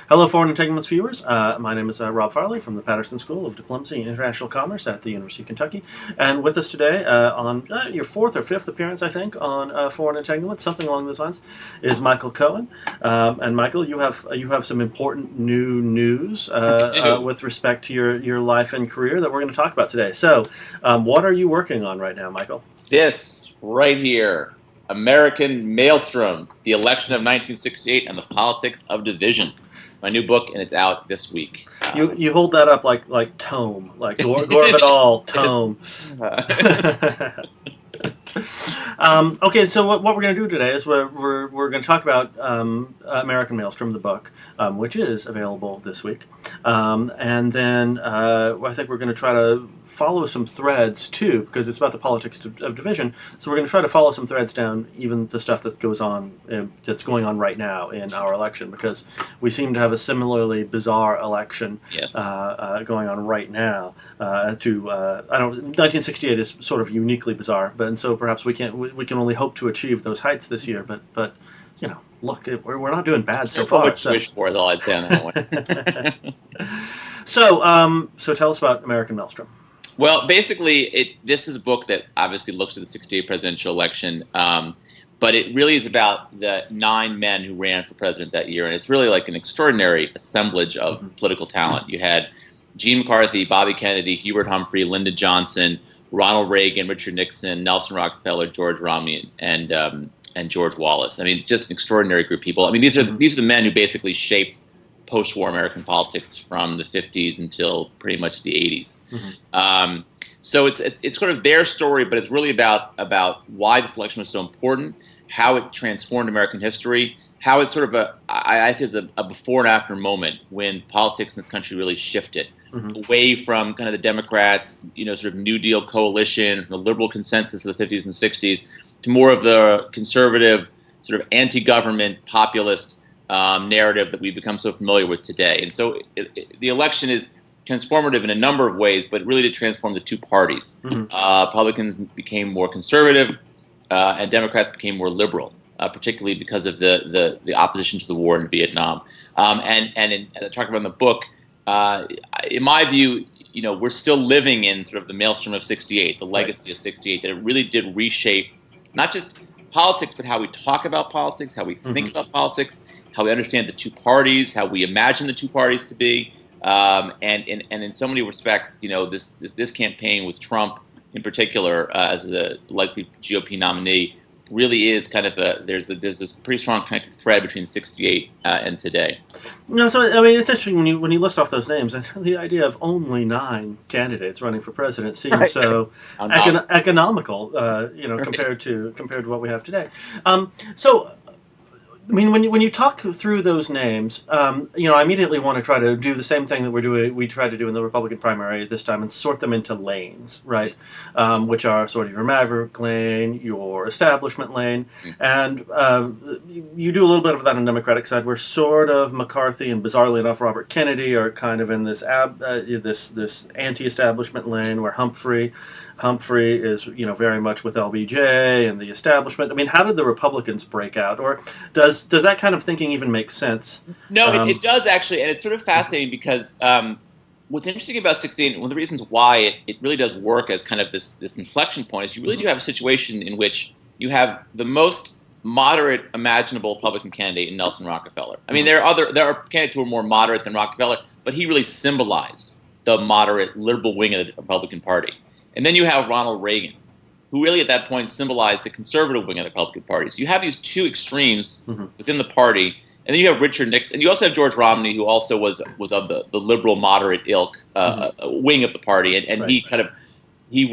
Hello, Foreign Entanglements viewers. My name is Rob Farley from the Patterson School of Diplomacy and International Commerce at the University of Kentucky. And with us today, on your fourth or fifth appearance, I think, on Foreign Entanglements, something along those lines, is Michael Cohen. And Michael, you have some important new news with respect to your life and career that we're going to talk about today. So, what are you working on right now, Michael? This right here, American Maelstrom, the election of 1968 and the politics of division. My new book, and it's out this week. You hold that up like tome, like Gore of it all tome. Okay, so what we're going to do today is we're going to talk about American Maelstrom, the book, which is available this week, and then I think we're going to try to follow some threads too, because it's about the politics of division. So we're going to try to follow some threads down, even the stuff that goes on that's going on right now in our election, because we seem to have a similarly bizarre election going on right now. 1968 is sort of uniquely bizarre, and so perhaps we can only hope to achieve those heights this year. But you know, look, we're not doing bad so far. What wish for is all I'd say on that one. So tell us about American Maelstrom. Well, basically, this is a book that obviously looks at the 68 presidential election, but it really is about the 9 men who ran for president that year, and it's really like an extraordinary assemblage of political talent. You had Gene McCarthy, Bobby Kennedy, Hubert Humphrey, Lyndon Johnson, Ronald Reagan, Richard Nixon, Nelson Rockefeller, George Romney, and George Wallace. I mean, just an extraordinary group of people. I mean, these are the men who basically shaped post-war American politics from the 50s until pretty much the 80s. So it's sort of their story, but it's really about why this election was so important, how it transformed American history, how it's sort of I see it as a before and after moment when politics in this country really shifted away from kind of the Democrats, sort of New Deal coalition, the liberal consensus of the 50s and 60s, to more of the conservative, sort of anti-government, populist narrative that we've become so familiar with today. And so the election is transformative in a number of ways, but really to transform the two parties. Republicans became more conservative, and Democrats became more liberal, particularly because of the opposition to the war in Vietnam. And talking about in the book, in my view, we're still living in sort of the maelstrom of 68, the legacy of 68, that it really did reshape not just politics, but how we talk about politics, how we think about politics, how we understand the two parties, how we imagine the two parties to be, and in so many respects, this campaign with Trump in particular as the likely GOP nominee really is kind of there's this pretty strong kind of thread between 68 and today. So I mean, it's interesting when you list off those names. The idea of only 9 candidates running for president seems so economical, compared to what we have today. So. I mean, when you talk through those names, I immediately want to try to do the same thing that we tried to do in the Republican primary this time, and sort them into lanes, right? Which are sort of your maverick lane, your establishment lane, and you do a little bit of that on the Democratic side, where sort of McCarthy and, bizarrely enough, Robert Kennedy are kind of in this this anti-establishment lane, where Humphrey is very much with LBJ and the establishment. I mean, how did the Republicans break out, or does that kind of thinking even make sense? No, it does actually, and it's sort of fascinating because what's interesting about 68, one of the reasons why it really does work as kind of this inflection point, is you really do have a situation in which you have the most moderate imaginable Republican candidate in Nelson Rockefeller. I mean, there are candidates who are more moderate than Rockefeller, but he really symbolized the moderate liberal wing of the Republican Party. And then you have Ronald Reagan, who really at that point symbolized the conservative wing of the Republican Party. So you have these two extremes within the party. And then you have Richard Nixon. And you also have George Romney, who also was of the liberal moderate ilk wing of the party. And he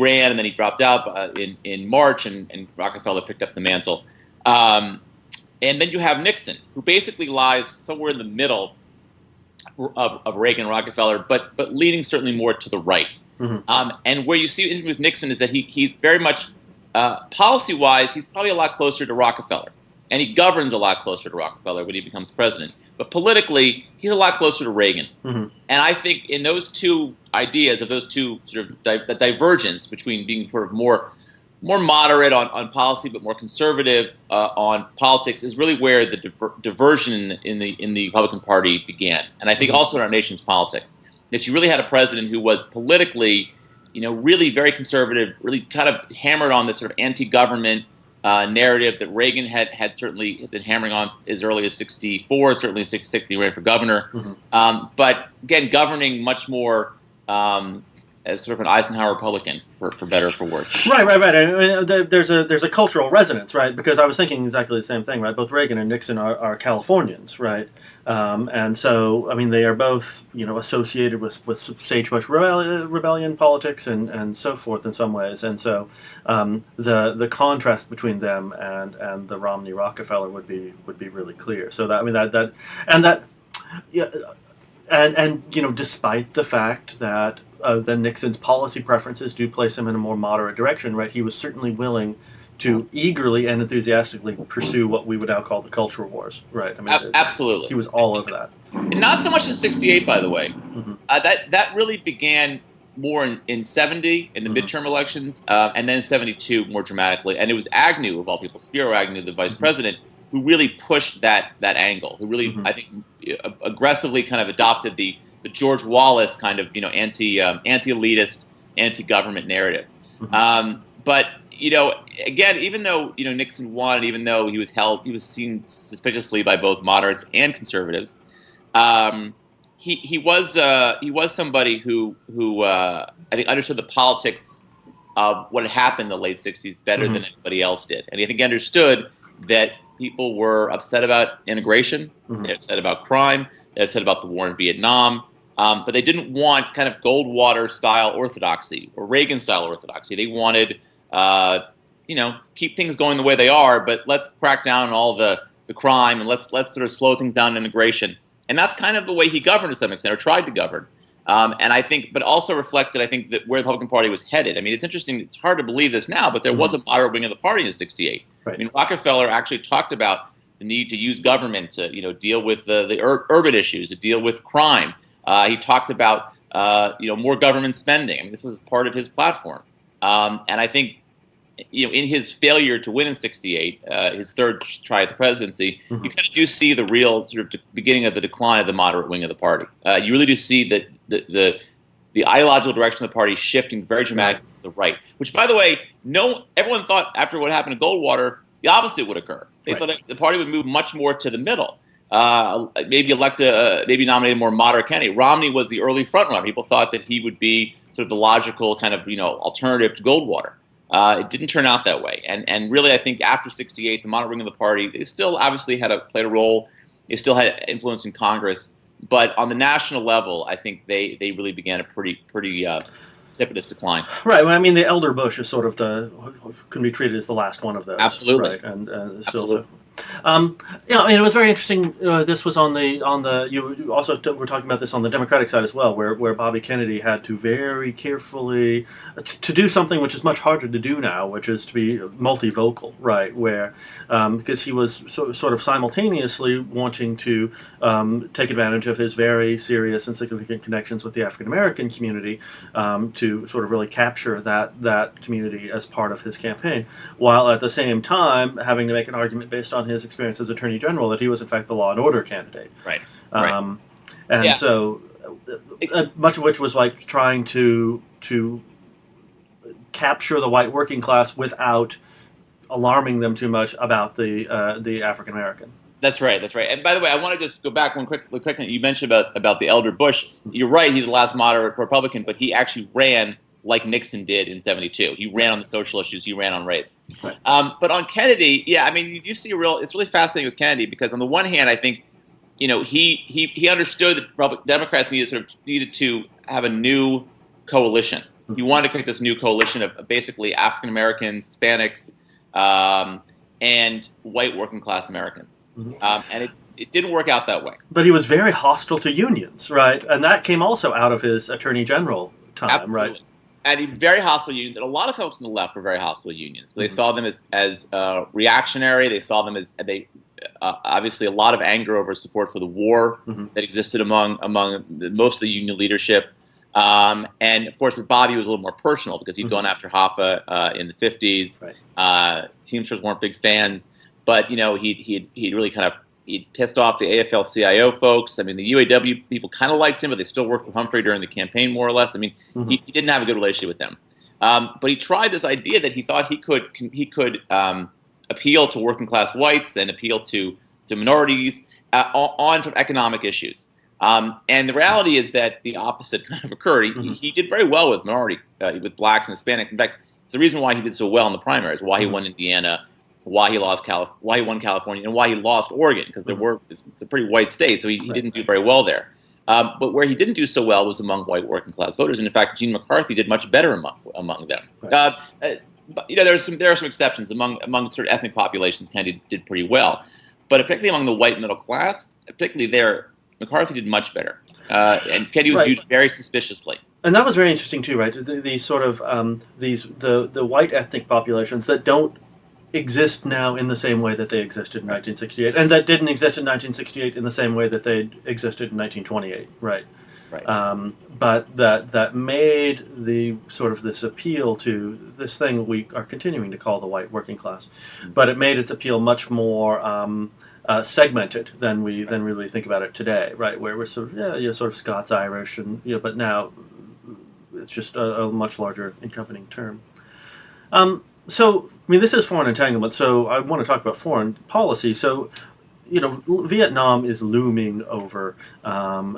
ran and then he dropped out in March, and Rockefeller picked up the mantle. And then you have Nixon, who basically lies somewhere in the middle of Reagan and Rockefeller, but leaning certainly more to the right. And where you see with Nixon is that he's very much, policy-wise, he's probably a lot closer to Rockefeller. And he governs a lot closer to Rockefeller when he becomes president. But politically, he's a lot closer to Reagan. And I think in those two ideas, of those two sort of the divergence between being sort of more more moderate on policy, but more conservative on politics, is really where the diversion in the Republican Party began, and I think also in our nation's politics. That you really had a president who was politically, really very conservative, really kind of hammered on this sort of anti-government narrative that Reagan had certainly been hammering on as early as '64, certainly in '66 he ran for governor, but again governing much more. As sort of an Eisenhower Republican, for better or for worse. Right. I mean, there's a cultural resonance, right? Because I was thinking exactly the same thing, right? Both Reagan and Nixon are Californians, right? And so, I mean, they are both, associated with sagebrush rebellion politics and so forth in some ways. And so, the contrast between them and the Romney Rockefeller would be really clear. So that, I mean, and despite the fact that Nixon's policy preferences do place him in a more moderate direction, right? He was certainly willing to eagerly and enthusiastically pursue what we would now call the culture wars, right? I mean, absolutely, he was all over that. And not so much in '68, by the way. That really began more in '70 in the midterm elections, and then '72 more dramatically. And it was Agnew, of all people, Spiro Agnew, the vice president, who really pushed that angle. Who really, I think, aggressively kind of adopted the George Wallace kind of anti-elitist, anti-government narrative. But again, even though Nixon won, even though he was seen suspiciously by both moderates and conservatives, he was somebody who I think understood the politics of what had happened in the late '60s better than anybody else did, and I think he understood that people were upset about integration, they were upset about crime, they were upset about the war in Vietnam. But they didn't want kind of Goldwater-style orthodoxy or Reagan-style orthodoxy. They wanted, keep things going the way they are, but let's crack down on all the crime and let's sort of slow things down in integration. And that's kind of the way he governed to some extent, or tried to govern. And I think, but also reflected, I think, that where the Republican Party was headed. I mean, it's interesting. It's hard to believe this now, but there was a moderate wing of the party in '68. Right. I mean, Rockefeller actually talked about the need to use government to, deal with the urban issues, to deal with crime. He talked about more government spending. I mean, this was part of his platform, and I think in his failure to win in '68, his third try at the presidency, you kind of do see the real sort of beginning of the decline of the moderate wing of the party. You really do see that the ideological direction of the party shifting very dramatically to the right. Which, by the way, everyone thought after what happened to Goldwater, the opposite would occur. They thought that the party would move much more to the middle. Maybe nominate a more moderate candidate. Romney was the early frontrunner. People thought that he would be sort of the logical kind of alternative to Goldwater. It didn't turn out that way. And really, I think after '68, the moderate wing of the party, they still obviously played a role. They still had influence in Congress, but on the national level, I think they really began a pretty precipitous decline. Right. Well, I mean, the elder Bush is sort of can be treated as the last one of those. Absolutely. Right. And still. Absolutely. I mean, it was very interesting. This was on the. You also were talking about this on the Democratic side as well, where Bobby Kennedy had to very carefully to do something which is much harder to do now, which is to be multivocal, right? Where because he was sort of simultaneously wanting to take advantage of his very serious and significant connections with the African American community to sort of really capture that community as part of his campaign, while at the same time having to make an argument based on his experience as Attorney General that he was in fact the law and order candidate. Right. So much of which was like trying to capture the white working class without alarming them too much about the African American. That's right. And by the way, I want to just go back one quick thing. You mentioned about the elder Bush. You're right. He's the last moderate Republican, but he actually ran like Nixon did in '72. He ran on the social issues. He ran on race. Right. But on Kennedy, I mean, you see it's really fascinating with Kennedy because on the one hand, I think, he understood that Democrats needed to have a new coalition. He wanted to create this new coalition of basically African Americans, Hispanics, and white working class Americans. And it didn't work out that way. But he was very hostile to unions, right? And that came also out of his Attorney General time, Absolutely. Right? And he very hostile unions, and a lot of folks on the left were very hostile to unions. They saw them as reactionary. They saw them as obviously a lot of anger over support for the war that existed among most of the union leadership. And of course, with Bobby, it was a little more personal because he'd gone after Hoffa in the 50s. Right. Teamsters weren't big fans, but he'd really he'd pissed off the AFL-CIO folks. I mean, the UAW people kind of liked him, but they still worked with Humphrey during the campaign, more or less. I mean, he didn't have a good relationship with them. But he tried this idea that he thought he could appeal to working class whites and appeal to minorities on sort of economic issues. And the reality is that the opposite kind of occurred. He did very well with with blacks and Hispanics. In fact, it's the reason why he did so well in the primaries, why he won Indiana, why he won California, and why he lost Oregon, because it's a pretty white state, so he didn't do very well there. But where he didn't do so well was among white working class voters, and in fact, Gene McCarthy did much better among them. Right. But there are some exceptions among sort of ethnic populations. Kennedy did pretty well, but particularly among the white middle class, particularly there, McCarthy did much better, and Kennedy was viewed very suspiciously. And that was very interesting too, right? These sort of the white ethnic populations that don't exist now in the same way that they existed in 1968, and that didn't exist in 1968 in the same way that they existed in 1928, right? Right. But that made the sort of this appeal to this thing we are continuing to call the white working class, but it made its appeal much more segmented than we really think about it today, right? Where we're sort of sort of Scots-Irish, and but now it's just a much larger encompassing term. So, I mean, this is foreign entanglement, so I want to talk about foreign policy. So, Vietnam is looming over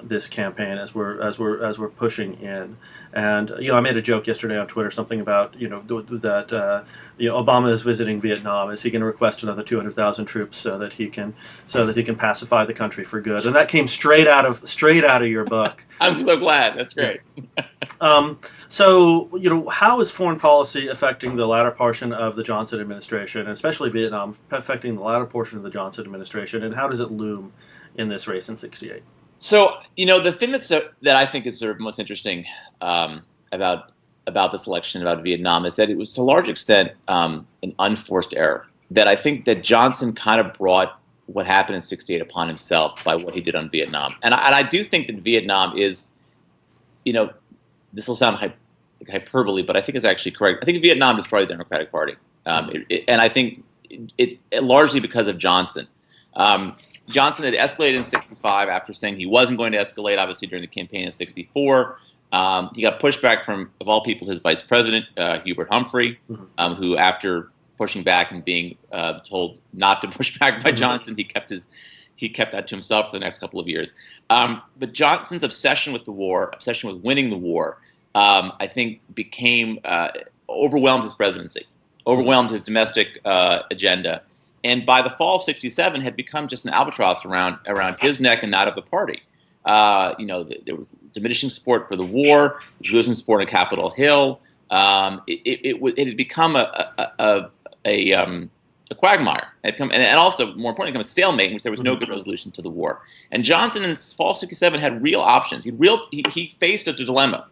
this campaign as we're pushing in, and I made a joke yesterday on Twitter, something about that Obama is visiting Vietnam. Is he going to request another 200,000 troops so that he can pacify the country for good? And that came straight out of your book. I'm so glad. That's great. So, how is foreign policy affecting the latter portion of the Johnson administration, and especially Vietnam, affecting the latter portion of the Johnson administration, and how does it loom in this race in '68? So, the thing that I think is sort of most interesting about this election, about Vietnam, is that it was to a large extent an unforced error. That I think that Johnson kind of brought what happened in '68 upon himself by what he did on Vietnam, and I do think that Vietnam is, this will sound hyperbole, but I think it's actually correct. I think Vietnam destroyed the Democratic Party, and I think it largely because of Johnson. Johnson had escalated in '65 after saying he wasn't going to escalate, obviously, during the campaign in '64. He got pushback from, of all people, his vice president, Hubert Humphrey, who, after pushing back and being told not to push back by Johnson, he kept that to himself for the next couple of years. But Johnson's obsession with the war, obsession with winning the war, I think overwhelmed his presidency, overwhelmed his domestic agenda. And by the fall of '67, had become just an albatross around his neck and that of the party. There was diminishing support for the war, losing support on Capitol Hill. It had become a quagmire. It had come, and also, more importantly, become a stalemate in which there was no good resolution to the war. And Johnson in fall '67 had real options. He faced a dilemma.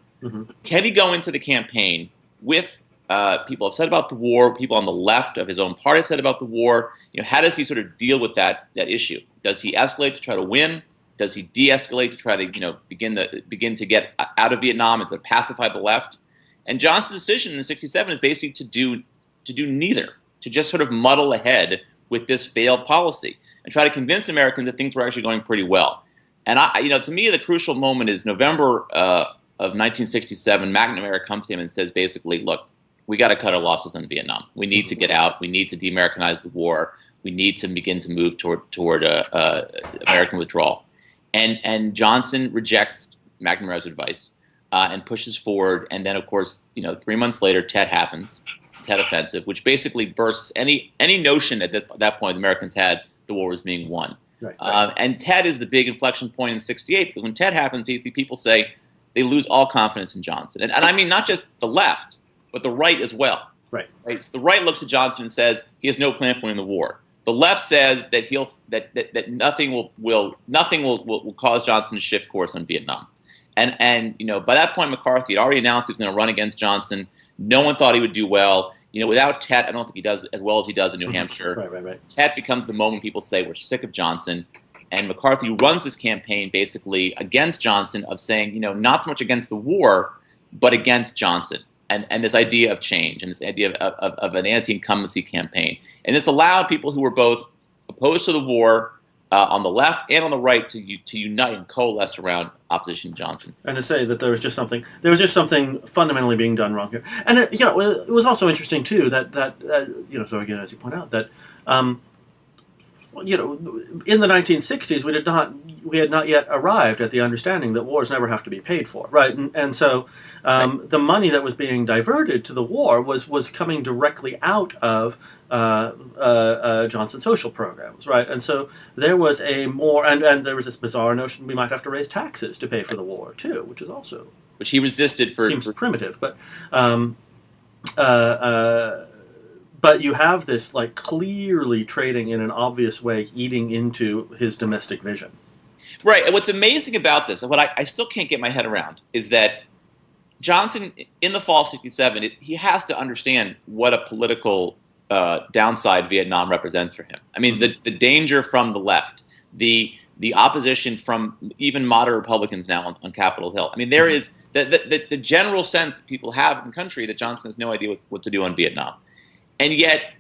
Can he go into the campaign with people upset about the war, people on the left of his own party upset about the war? How does he sort of deal with that issue? Does he escalate to try to win? Does he de-escalate to try to begin to get out of Vietnam and to pacify the left? And Johnson's decision in '67 is basically to do neither, to just sort of muddle ahead with this failed policy and try to convince Americans that things were actually going pretty well. And to me, the crucial moment is November of 1967. McNamara comes to him and says, basically, look, we got to cut our losses in Vietnam. We need to get out. We need to de-Americanize the war. We need to begin to move toward American withdrawal. And Johnson rejects McNamara's advice and pushes forward. And then, of course, 3 months later, Tet happens, Tet Offensive, which basically bursts any notion at that point the Americans had the war was being won. Right. And Tet is the big inflection point in '68, because when Tet happens, people say they lose all confidence in Johnson. And I mean not just the left, but the right as well. Right. So the right looks at Johnson and says he has no plan for winning the war. The left says that that nothing will cause Johnson to shift course on Vietnam. And by that point, McCarthy had already announced he was going to run against Johnson. No one thought he would do well. Without Tet, I don't think he does as well as he does in New Hampshire. Right. Tet becomes the moment people say we're sick of Johnson, And McCarthy runs this campaign basically against Johnson of saying, not so much against the war, but against Johnson. And this idea of change and this idea of an anti-incumbency campaign. And this allowed people who were both opposed to the war on the left and on the right to unite and coalesce around opposition to Johnson. And to say that there was just something fundamentally being done wrong here. And it was also interesting too that so again, as you point out, that in the 1960s, we had not yet arrived at the understanding that wars never have to be paid for, right? And so the money that was being diverted to the war was coming directly out of Johnson's social programs, right? And so there was and there was this bizarre notion we might have to raise taxes to pay for the war too, which he resisted seems primitive, but. But you have this clearly trading in an obvious way, eating into his domestic vision. Right. And what's amazing about this, and what I still can't get my head around, is that Johnson, in the fall of '67, he has to understand what a political downside Vietnam represents for him. I mean, the danger from the left, the opposition from even moderate Republicans now on Capitol Hill. I mean, there is the general sense that people have in the country that Johnson has no idea what to do on Vietnam. And yet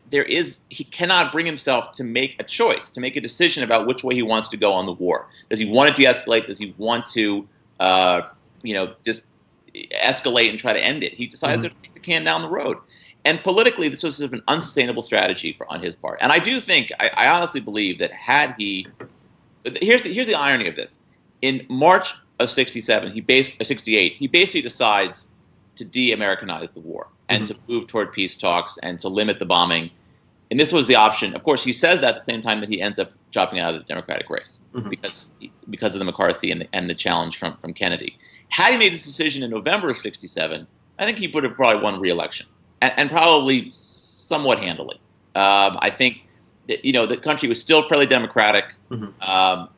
he cannot bring himself to make a choice, to make a decision about which way he wants to go on the war. Does he want to de-escalate? Does he want to, just escalate and try to end it? He decides to kick the can down the road. And politically, this was sort of an unsustainable strategy on his part. And I do think, I honestly believe that here's the irony of this. In March of '68, he basically decides to de-Americanize the war and to move toward peace talks and to limit the bombing. And this was the option. Of course, he says that at the same time that he ends up dropping out of the Democratic race because of the McCarthy and the challenge from Kennedy. Had he made this decision in November of '67, I think he would have probably won re-election and probably somewhat handily. I think that, the country was still fairly democratic,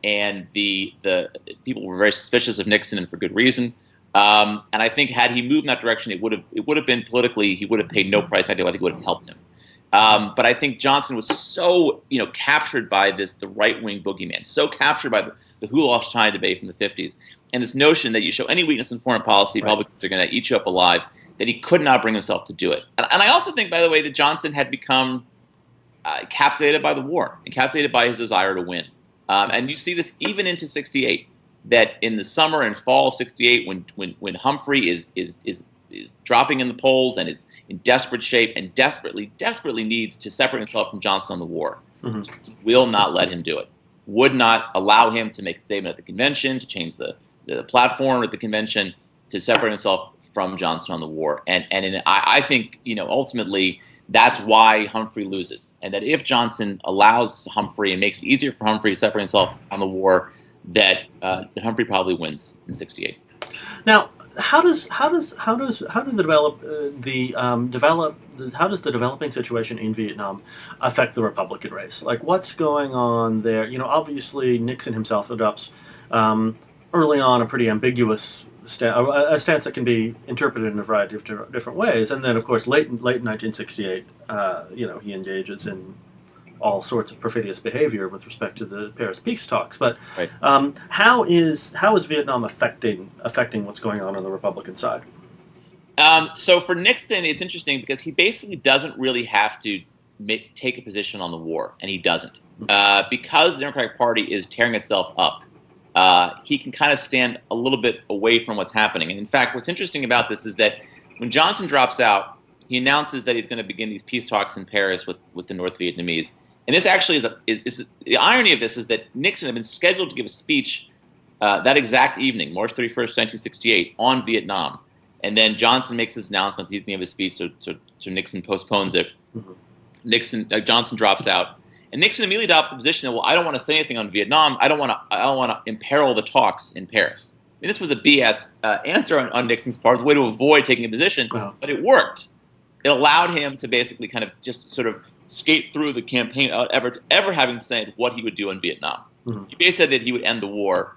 and the people were very suspicious of Nixon, and for good reason. And I think had he moved in that direction, it would have been politically, he would have paid no price. I think it would have helped him. But I think Johnson was so captured by the right-wing boogeyman, so captured by the Hulauf-China debate from the 50s, and this notion that you show any weakness in foreign policy, Republicans are going to eat you up alive, that he could not bring himself to do it. And I also think, by the way, that Johnson had become captivated by the war and captivated by his desire to win. And you see this even into '68. That in the summer and fall of '68, when Humphrey is dropping in the polls and is in desperate shape and desperately needs to separate himself from Johnson on the war, will not let him do it. Would not allow him to make a statement at the convention, to change the platform at the convention, to separate himself from Johnson on the war. And I think ultimately that's why Humphrey loses, and that if Johnson allows Humphrey and makes it easier for Humphrey to separate himself on the war, that Humphrey probably wins in '68. Now, how does the developing situation in Vietnam affect the Republican race? What's going on there? Obviously Nixon himself adopts early on a pretty ambiguous a stance that can be interpreted in a variety of different ways, and then of course late in 1968, he engages in all sorts of perfidious behavior with respect to the Paris peace talks. But how is Vietnam affecting what's going on the Republican side? So for Nixon, it's interesting because he basically doesn't really have to take a position on the war, and he doesn't. Because the Democratic Party is tearing itself up, he can kind of stand a little bit away from what's happening. And in fact, what's interesting about this is that when Johnson drops out, he announces that he's going to begin these peace talks in Paris with the North Vietnamese. And this actually is the irony of this is that Nixon had been scheduled to give a speech that exact evening, March 31st, 1968, on Vietnam. And then Johnson makes his announcement that he's going to give a speech, so Nixon postpones it. Johnson drops out. And Nixon immediately adopts the position that, well, I don't want to say anything on Vietnam. I don't want to imperil the talks in Paris. I mean, this was a BS answer on Nixon's part. It was a way to avoid taking a position, but it worked. It allowed him to basically kind of just sort of skate through the campaign without ever having said what he would do in Vietnam. He basically said that he would end the war,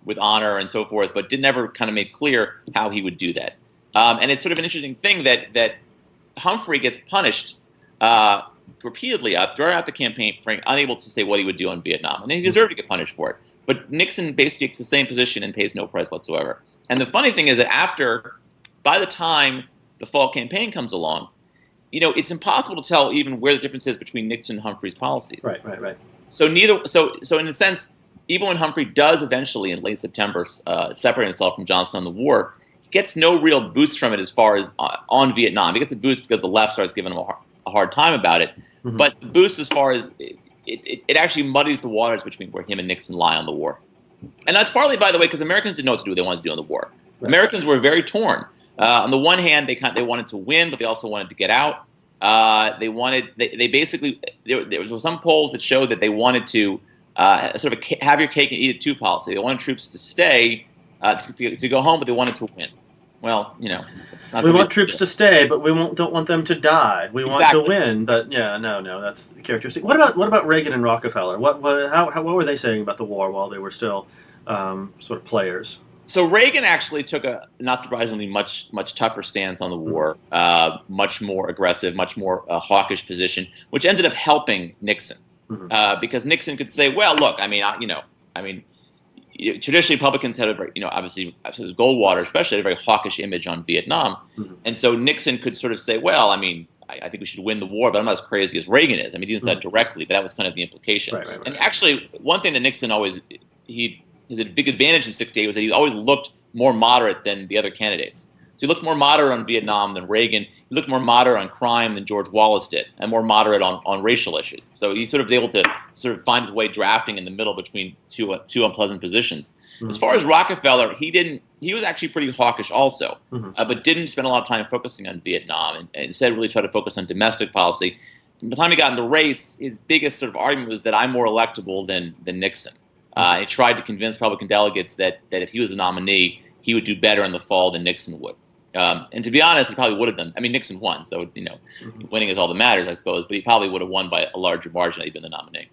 with honor and so forth, but didn't ever kind of make clear how he would do that. And it's sort of an interesting thing that Humphrey gets punished repeatedly up throughout the campaign, unable to say what he would do on Vietnam, and he deserved to get punished for it. But Nixon basically takes the same position and pays no price whatsoever. And the funny thing is that by the time the fall campaign comes along, it's impossible to tell even where the difference is between Nixon and Humphrey's policies. Right. So in a sense, even when Humphrey does eventually in late September separate himself from Johnson on the war, he gets no real boost from it as far as on Vietnam. He gets a boost because the left starts giving him a hard time about it. Mm-hmm. But the boost as far as it actually muddies the waters between where him and Nixon lie on the war. And that's partly, by the way, because Americans didn't know what to do. They wanted to do on the war. Right. Americans were very torn. On the one hand, they wanted to win, but they also wanted to get out. They basically there was some polls that showed that they wanted to sort of have your cake and eat it too policy. They wanted troops to stay, to go home, but they wanted to win. Well, it's not we want troops to stay, but we don't want them to die. We want to win, but no, that's the characteristic. What about Reagan and Rockefeller? What were they saying about the war while they were still sort of players? So Reagan actually took a, not surprisingly, much tougher stance on the war, much more aggressive, much more hawkish position, which ended up helping Nixon, because Nixon could say, well, look, traditionally Republicans had a very, obviously Goldwater especially had a very hawkish image on Vietnam, and so Nixon could sort of say, well, I think we should win the war, but I'm not as crazy as Reagan is. He didn't say that directly, but that was kind of the implication. Right. And actually, one thing that Nixon always his big advantage in '68 was that he always looked more moderate than the other candidates. So he looked more moderate on Vietnam than Reagan. He looked more moderate on crime than George Wallace did, and more moderate on racial issues. So he sort of was able to sort of find his way drafting in the middle between two unpleasant positions. As far as Rockefeller, he was actually pretty hawkish also, but didn't spend a lot of time focusing on Vietnam, and instead really tried to focus on domestic policy. By the time he got in the race, his biggest sort of argument was that I'm more electable than Nixon. He tried to convince Republican delegates that if he was a nominee, he would do better in the fall than Nixon would. And to be honest, he probably would have done. Nixon won, so winning is all that matters, I suppose. But he probably would have won by a larger margin had he been the nominee.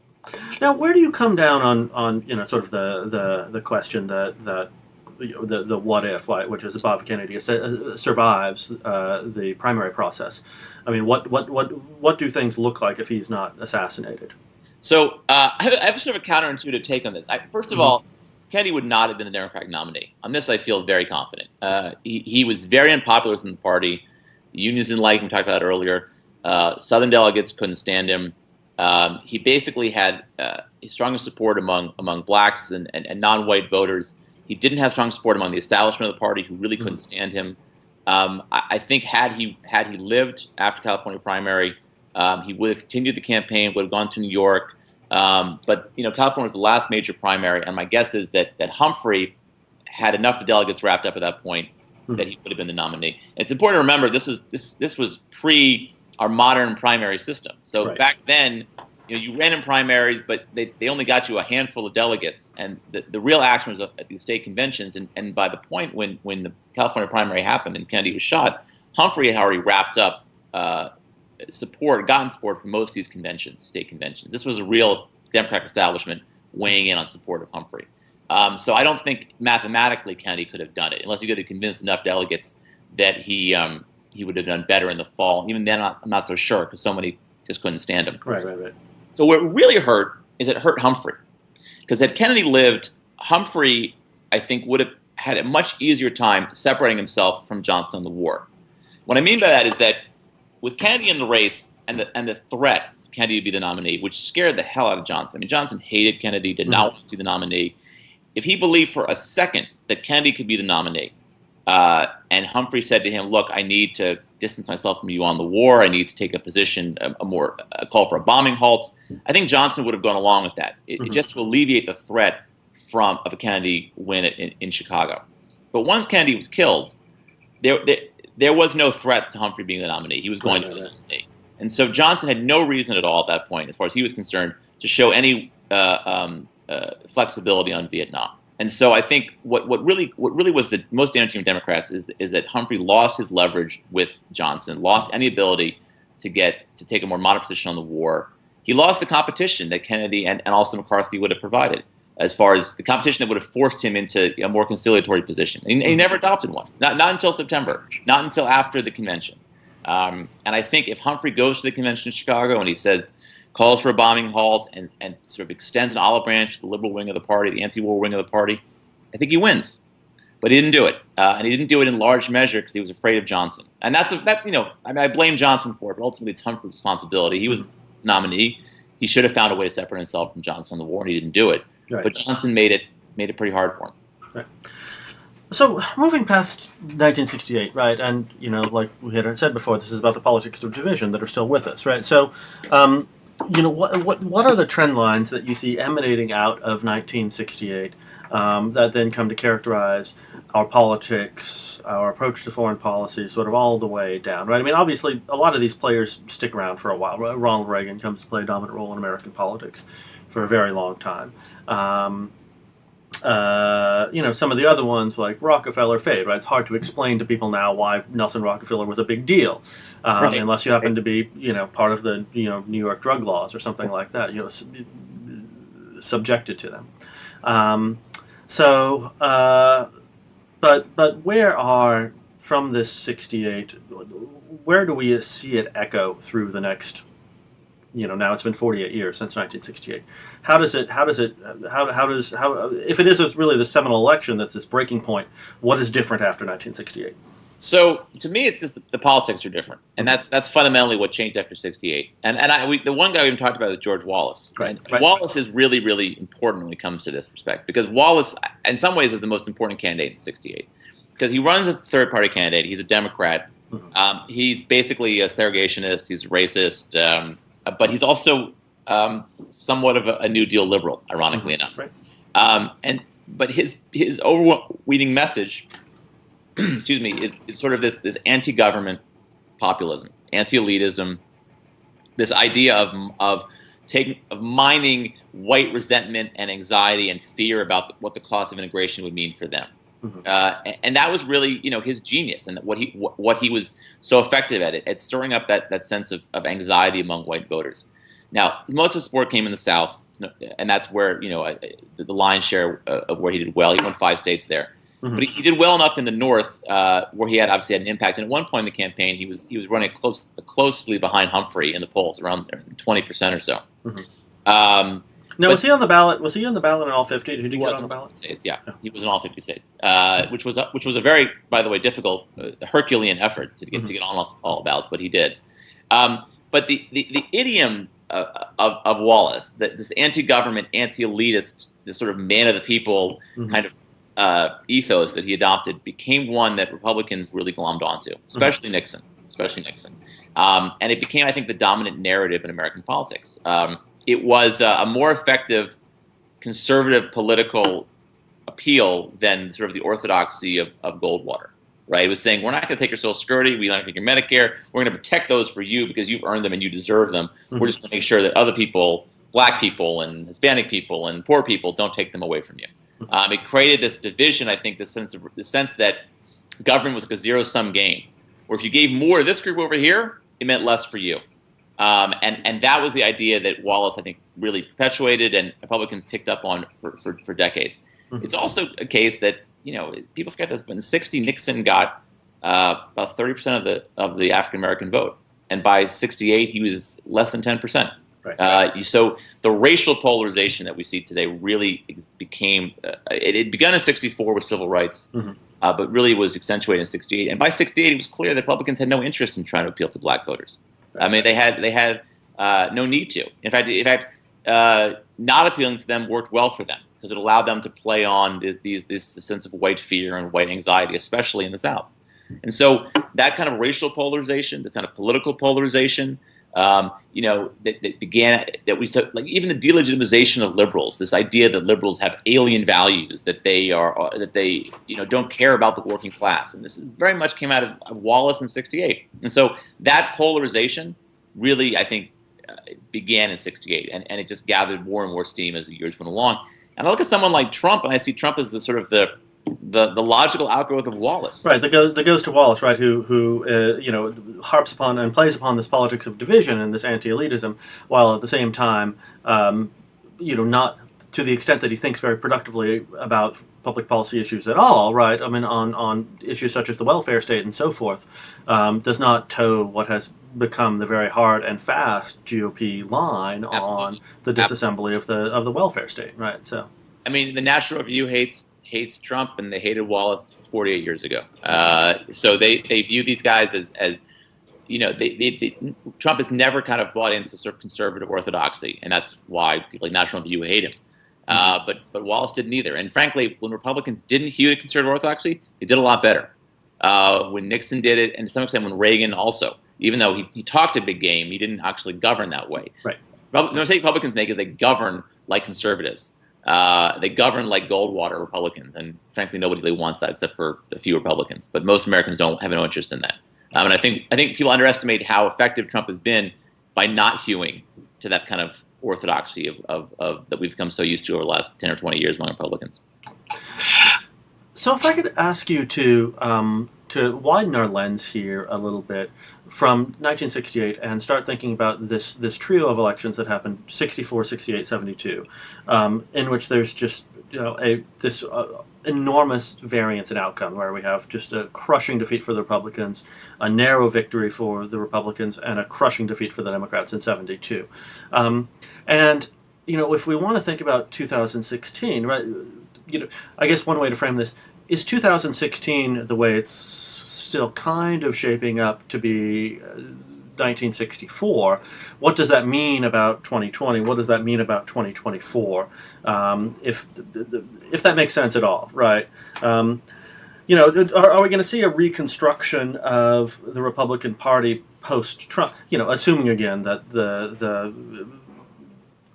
Now, where do you come down on sort of the question that the what if, which is Bob Kennedy survives the primary process? What do things look like if he's not assassinated? So I have sort of a counterintuitive take on this. First of all, Kennedy would not have been the Democratic nominee. On this, I feel very confident. He was very unpopular within the party. The unions didn't like him, we talked about that earlier. Southern delegates couldn't stand him. He basically had his strongest support among blacks and non-white voters. He didn't have strong support among the establishment of the party, who really couldn't stand him. I think had he lived after California primary, he would have continued the campaign, would have gone to New York. But California was the last major primary, and my guess is that Humphrey had enough of the delegates wrapped up at that point that he would have been the nominee. It's important to remember this was pre our modern primary system. So back then, you ran in primaries, but they only got you a handful of delegates, and the real action was at these state conventions. And by the point when the California primary happened and Kennedy was shot, Humphrey had already wrapped up gotten support from most of these conventions, state conventions. This was a real Democratic establishment weighing in on support of Humphrey. So I don't think mathematically Kennedy could have done it, unless he could have convinced enough delegates that he would have done better in the fall. Even then, I'm not so sure, because so many just couldn't stand him. Right. So what really hurt is it hurt Humphrey. Because had Kennedy lived, Humphrey, I think, would have had a much easier time separating himself from Johnson in the war. What I mean by that is that with Kennedy in the race and the threat of Kennedy to be the nominee, which scared the hell out of Johnson. Johnson hated Kennedy, did not want to be the nominee. If he believed for a second that Kennedy could be the nominee, and Humphrey said to him, look, I need to distance myself from you on the war, I need to take a position, a call for a bombing halt, I think Johnson would have gone along with that, just to alleviate the threat of a Kennedy win in Chicago. But once Kennedy was killed, there was no threat to Humphrey being the nominee. He was going to be the nominee. And so Johnson had no reason at all at that point, as far as he was concerned, to show any flexibility on Vietnam. And so I think what really was the most damaging to Democrats is that Humphrey lost his leverage with Johnson, lost any ability to take a more moderate position on the war. He lost the competition that Kennedy and also McCarthy would have provided, as far as the competition that would have forced him into a more conciliatory position. And he never adopted one, not until September, not until after the convention. And I think if Humphrey goes to the convention in Chicago and he calls for a bombing halt and sort of extends an olive branch to the liberal wing of the party, the anti-war wing of the party, I think he wins. But he didn't do it, and he didn't do it in large measure because he was afraid of Johnson. And I blame Johnson for it, but ultimately it's Humphrey's responsibility. He was nominee. He should have found a way to separate himself from Johnson in the war, and he didn't do it. Right. But Johnson made it pretty hard for him. Right. So moving past 1968, right, and like we had said before, this is about the politics of division that are still with us, right? So, what are the trend lines that you see emanating out of 1968 that then come to characterize our politics, our approach to foreign policy, sort of all the way down, right? I mean, obviously, a lot of these players stick around for a while. Ronald Reagan comes to play a dominant role in American politics for a very long time. Some of the other ones like Rockefeller fade, right? It's hard to explain to people now why Nelson Rockefeller was a big deal, unless you happen to be, part of the, New York drug laws or something like that, subjected to them. But where are, from this 68, where do we see it echo through the next, now it's been 48 years since 1968. If it is really the seminal election that's this breaking point, what is different after 1968? So to me, it's just the politics are different, and that's fundamentally what changed after '68. And the one guy we haven't talked about is George Wallace. Right. Wallace is really, really important when it comes to this respect, because Wallace, in some ways, is the most important candidate in '68, because he runs as a third-party candidate. He's a Democrat. He's basically a segregationist. He's a racist, but he's also somewhat of a New Deal liberal, ironically enough. Right. But his overweening message, excuse me, is sort of this anti-government populism, anti-elitism, this idea of mining white resentment and anxiety and fear about what the cost of integration would mean for them. And that was really, his genius, and what he was so effective at stirring up that sense of anxiety among white voters. Now, most of the support came in the South, and that's where the lion's share of where he did well. He won 5 states there. But he did well enough in the North, where he obviously had an impact. And at one point in the campaign, he was running closely behind Humphrey in the polls, around 20% or so. Was he on the ballot? Was he on the ballot in all 50? Did he get on the ballot? States, yeah, he was in all 50 states, which was a very, by the way, difficult, Herculean effort to get on all ballots, but he did. But the idiom of Wallace, this anti-government, anti-elitist, this sort of man of the people kind of ethos that he adopted, became one that Republicans really glommed onto, especially Nixon. And it became, I think, the dominant narrative in American politics. It was a more effective conservative political appeal than sort of the orthodoxy of Goldwater, right? It was saying, we're not going to take your Social Security, we're not going to take your Medicare, we're going to protect those for you because you've earned them and you deserve them. We're just going to make sure that other people, black people and Hispanic people and poor people, don't take them away from you. It created this division, I think, the sense that government was like a zero-sum game, where if you gave more to this group over here, it meant less for you. And that was the idea that Wallace, I think, really perpetuated and Republicans picked up on for decades. It's also a case that, people forget this, but in '60, Nixon got about 30% of the African-American vote. And by '68, he was less than 10%. Right. So the racial polarization that we see today really became, it had begun in '64 with civil rights, but really was accentuated in '68. And by '68, it was clear that Republicans had no interest in trying to appeal to black voters. Right. I mean, they had no need to. In fact, not appealing to them worked well for them because it allowed them to play on this sense of white fear and white anxiety, especially in the South. And so that kind of racial polarization, the kind of political polarization, that began, that we saw, like even the delegitimization of liberals, this idea that liberals have alien values, that they don't care about the working class, and this is very much came out of Wallace in '68. And so that polarization really, I think, began in '68, and it just gathered more and more steam as the years went along. And I look at someone like Trump, and I see Trump as the sort of the logical outgrowth of Wallace. Right, that goes to Wallace, right, who harps upon and plays upon this politics of division and this anti-elitism, while at the same time, not to the extent that he thinks very productively about public policy issues at all, right? I mean, on issues such as the welfare state and so forth, does not toe what has become the very hard and fast GOP line on the disassembly of the welfare state, right? So, I mean, the National Review hates Trump, and they hated Wallace 48 years ago. So they view these guys as Trump has never kind of bought into sort of conservative orthodoxy, and that's why people like National Review hate him. But Wallace didn't either. And frankly, when Republicans didn't hew to conservative orthodoxy, they did a lot better. When Nixon did it, and to some extent when Reagan also, even though he talked a big game, he didn't actually govern that way. Right. The mistake Republicans make is they govern like conservatives. They govern like Goldwater Republicans, and frankly, nobody really wants that except for a few Republicans. But most Americans don't have no interest in that. And I think people underestimate how effective Trump has been by not hewing to that kind of orthodoxy of that we've become so used to over the last 10 or 20 years among Republicans. So if I could ask you to widen our lens here a little bit from 1968 and start thinking about this trio of elections that happened 64, 68, 72, in which there's just this enormous variance in outcome, where we have just a crushing defeat for the Republicans, a narrow victory for the Republicans, and a crushing defeat for the Democrats in 72. And if we want to think about 2016, right? I guess one way to frame this is 2016 the way it's still kind of shaping up to be 1964. What does that mean about 2020? What does that mean about 2024? If that makes sense at all, right? Are we going to see a reconstruction of the Republican Party post-Trump? Assuming again that the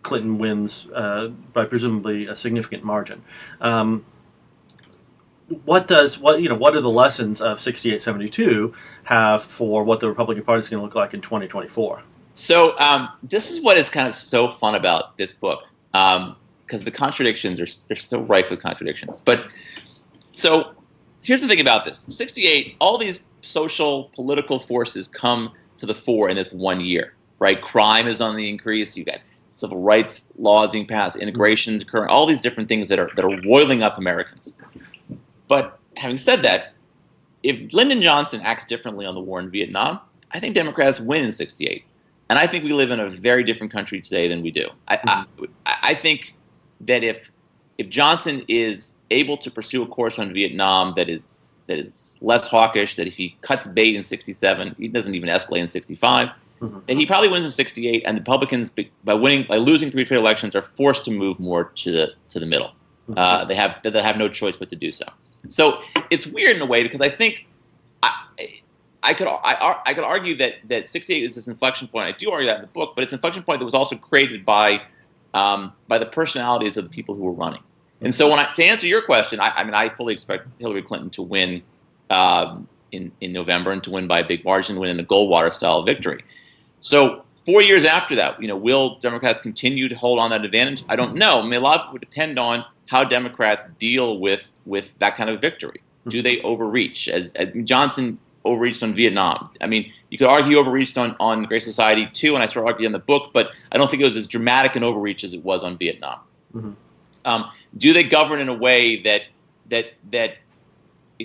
Clinton wins by presumably a significant margin. What are the lessons of 68-72 have for what the Republican Party is going to look like in 2024? So this is what is kind of so fun about this book, because the contradictions they're so rife with contradictions. But so here's the thing about this: 68, all these social political forces come to the fore in this 1 year, right? Crime is on the increase. You got civil rights laws being passed, integration is occurring, all these different things that are roiling up Americans. But having said that, if Lyndon Johnson acts differently on the war in Vietnam, I think Democrats win in 68. And I think we live in a very different country today than we do. I think that if Johnson is able to pursue a course on Vietnam that is less hawkish, that if he cuts bait in 67, he doesn't even escalate in 65, then he probably wins in 68, and the Republicans, by losing 3 fair elections, are forced to move more to the middle. They have no choice but to do so. So it's weird in a way, because I think I could argue that 68 is this inflection point. I do argue that in the book, but it's an inflection point that was also created by the personalities of the people who were running. And so to answer your question, I fully expect Hillary Clinton to win in November, and to win by a big margin, win in a Goldwater style victory. So 4 years after that, will Democrats continue to hold on that advantage? I don't know. A lot of it would depend on how Democrats deal with that kind of victory. Do they overreach? As Johnson overreached on Vietnam. You could argue he overreached on Great Society too, and I sort of argue in the book, but I don't think it was as dramatic an overreach as it was on Vietnam. Do they govern in a way that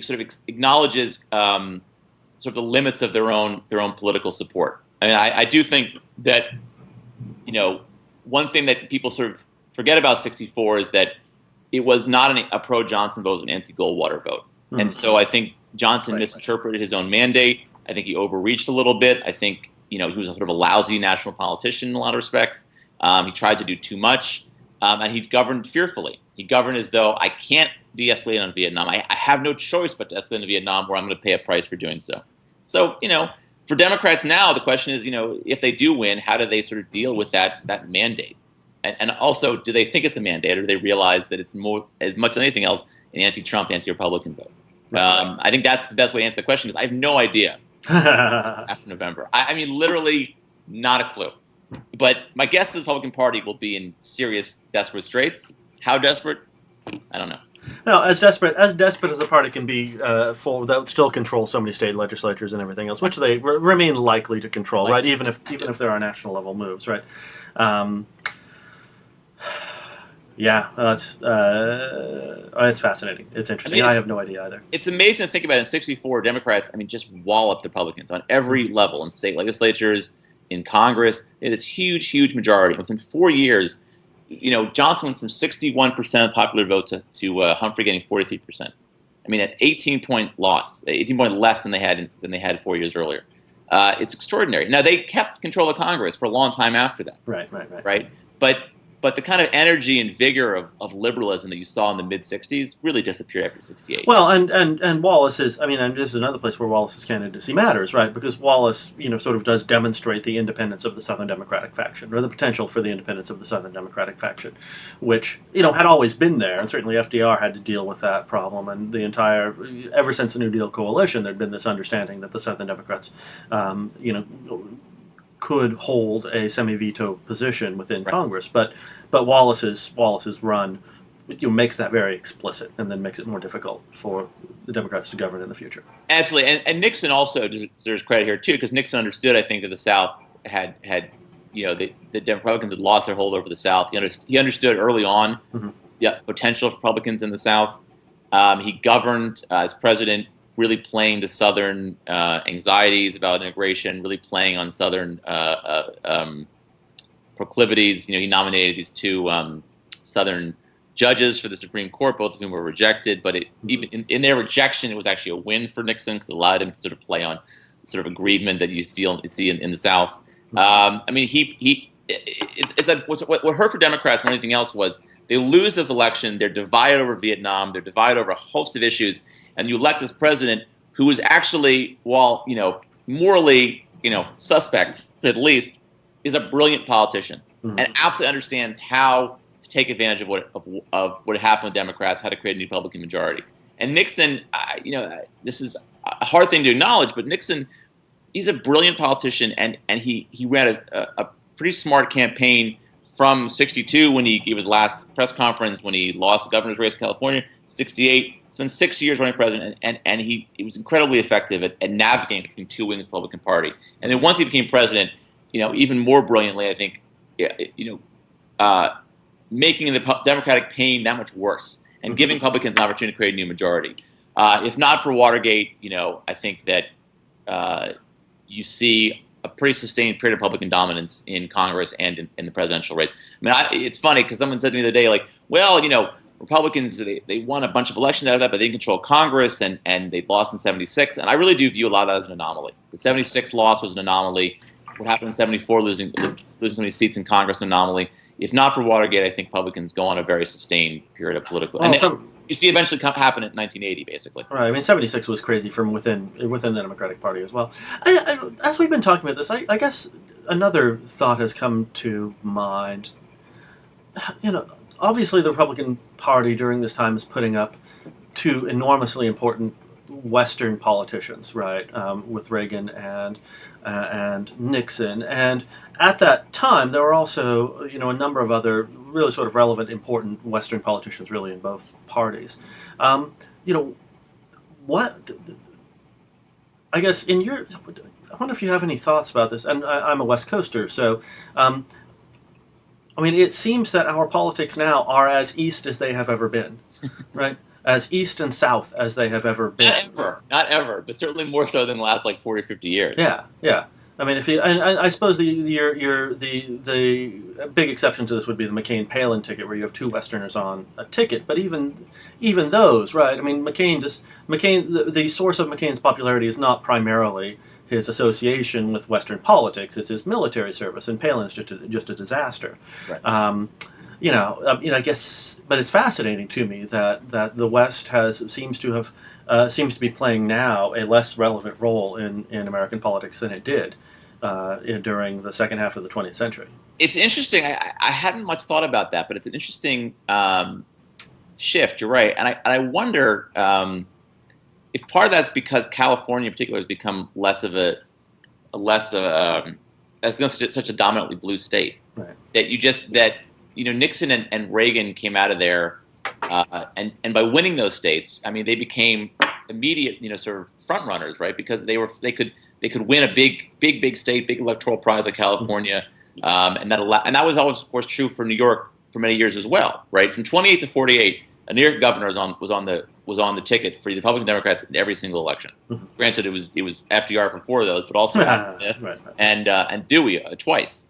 sort of acknowledges sort of the limits of their own political support? I do think that one thing that people sort of forget about 64 is that it was not a pro-Johnson vote, it was an anti-Goldwater vote. And so I think Johnson misinterpreted his own mandate. I think he overreached a little bit. I think he was sort of a lousy national politician in a lot of respects. He tried to do too much, and he governed fearfully. He governed as though I can't de-escalate on Vietnam. I have no choice but to escalate in Vietnam, or I'm going to pay a price for doing so. So for Democrats now, the question is, if they do win, how do they sort of deal with that mandate? And also, do they think it's a mandate, or do they realize that it's more, as much as anything else, an anti-Trump, anti-Republican vote? I think that's the best way to answer the question, because I have no idea after November. Literally not a clue. But my guess is the Republican Party will be in serious, desperate straits. How desperate? I don't know. No, as desperate as the party can be, that still control so many state legislatures and everything else, which they remain likely to control, right? Even if there are national level moves, right? Yeah, it's fascinating. It's interesting. I have no idea either. It's amazing to think about. In '64, Democrats, I mean, just walloped Republicans on every level in state legislatures, in Congress. They had this huge, huge majority. Within 4 years, Johnson went from 61% of popular vote to Humphrey getting 43%. I mean, an 18-point loss, 18-point less than they had 4 years earlier. It's extraordinary. Now they kept control of Congress for a long time after that. Right. But the kind of energy and vigor of liberalism that you saw in the mid '60s really disappeared after '68. Well, and Wallace is, I mean, and this is another place where Wallace's candidacy matters, right? Because Wallace, sort of does demonstrate the independence of the Southern Democratic faction, or the potential for the independence of the Southern Democratic faction, which, had always been there, and certainly FDR had to deal with that problem, and ever since the New Deal coalition, there'd been this understanding that the Southern Democrats, could hold a semi-veto position within Congress, but Wallace's run makes that very explicit, and then makes it more difficult for the Democrats to govern in the future. Absolutely, and Nixon also deserves credit here too, because Nixon understood, I think, that the South had the Republicans had lost their hold over the South. He understood early on the potential of Republicans in the South. He governed as president, really playing to Southern anxieties about integration, really playing on Southern proclivities. He nominated these two Southern judges for the Supreme Court, both of whom were rejected. But even in their rejection, it was actually a win for Nixon, because it allowed him to sort of play on sort of aggrievement that you see in the South. I mean, what hurt for Democrats more than anything else was they lose this election. They're divided over Vietnam. They're divided over a host of issues. And you elect this president who is actually, while morally suspect, to say the least, is a brilliant politician and absolutely understands how to take advantage of what happened with Democrats, how to create a new Republican majority. And Nixon, this is a hard thing to acknowledge, but Nixon, he's a brilliant politician, and he ran a pretty smart campaign from '62, when he gave his last press conference, when he lost the governor's race in California, '68. Spent 6 years running president, and he was incredibly effective at navigating between two wings of the Republican Party. And then once he became president, even more brilliantly, I think, making the Democratic pain that much worse and giving Republicans an opportunity to create a new majority. If not for Watergate, I think that you see a pretty sustained period of Republican dominance in Congress and in the presidential race. I mean, it's funny, because someone said to me the other day, like, well, Republicans, they won a bunch of elections out of that, but they didn't control Congress, and they lost in '76. And I really do view a lot of that as an anomaly. The '76 loss was an anomaly. What happened in '74, losing so many seats in Congress, an anomaly. If not for Watergate, I think Republicans go on a very sustained period of political. You see eventually happen in 1980, basically. Right. I mean, '76 was crazy from within the Democratic Party as well. As we've been talking about this, I guess another thought has come to mind. Obviously, the Republican Party during this time is putting up two enormously important Western politicians, right, with Reagan and Nixon. And at that time, there were also, a number of other really sort of relevant, important Western politicians, really, in both parties. What, I guess, I wonder if you have any thoughts about this. And I'm a West Coaster, so I mean, it seems that our politics now are as east as they have ever been, right? As east and south as they have ever been. Not ever, but certainly more so than the last 40 or 50 years. Yeah. I mean, I suppose the big exception to this would be the McCain-Palin ticket, where you have two Westerners on a ticket. But even those, right? I mean, the source of McCain's popularity is not primarily his association with Western politics. It's his military service, and Palin's just a disaster. Right. I guess, but it's fascinating to me that the West seems to be playing now a less relevant role in American politics than it did during the second half of the 20th century. It's interesting. I hadn't much thought about that, but it's an interesting shift. You're right, and I wonder if part of that's because California, in particular, has become less of such a dominantly blue state. Right. That Nixon and Reagan came out of there, and by winning those states, I mean, they became immediate, sort of front runners, right? Because they could win a big state, big electoral prize like California, and that was always, of course, true for New York for many years as well, right? From 28 to 48, a New York governor was on the ticket for the Republican Democrats in every single election. Mm-hmm. Granted, it was FDR for 4 of those, but also Smith right. and Dewey twice.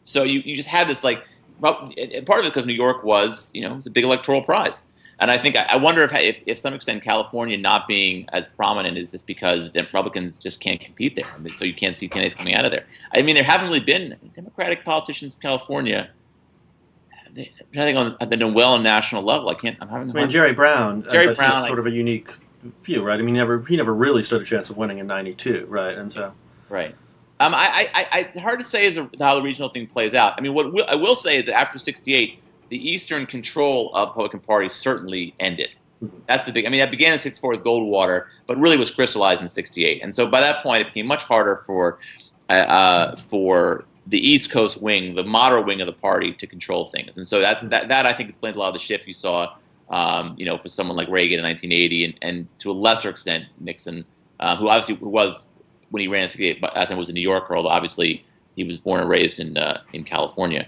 So you just had this like, part of it because New York was it was a big electoral prize. And I think I wonder if some extent California not being as prominent is just because Republicans just can't compete there. I mean, so you can't see candidates coming out of there. I mean, there haven't really been Democratic politicians in California. I think have been doing well on a national level. Jerry Brown. Jerry Brown, he's sort of a unique view, right? I mean, he never really stood a chance of winning in '92, right? And so, right. It's hard to say how the regional thing plays out. I mean, I will say is that after '68. The Eastern control of the Republican Party certainly ended. Mm-hmm. That's the big. I mean, that began in '64 with Goldwater, but really was crystallized in '68. And so by that point, it became much harder for the East Coast wing, the moderate wing of the party, to control things. And so that I think explains a lot of the shift you saw, for someone like Reagan in 1980, and to a lesser extent Nixon, who obviously was when he ran in '68, but I think was a New Yorker, although obviously he was born and raised in California.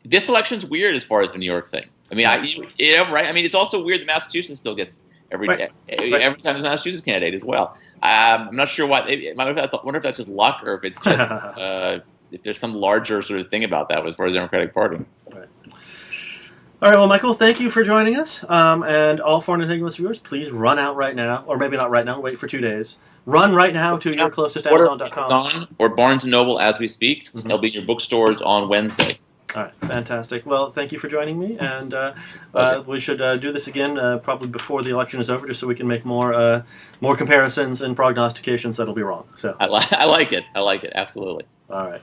This election's weird as far as the New York thing. I mean, right? I mean, it's also weird that Massachusetts still gets every time there's a Massachusetts candidate as well. I'm not sure why. I wonder if that's just luck or if it's just if there's some larger sort of thing about that as far as the Democratic Party. Right. All right, well, Michael, thank you for joining us. And all foreign Entanglements viewers, please run out right now, or maybe not right now, wait for 2 days. Run right now to your closest Amazon.com. Amazon or Barnes & Noble as we speak. Mm-hmm. They'll be in your bookstores on Wednesday. All right, fantastic. Well, thank you for joining me, and we should do this again probably before the election is over, just so we can make more comparisons and prognostications that'll be wrong. So I like it. Absolutely. All right.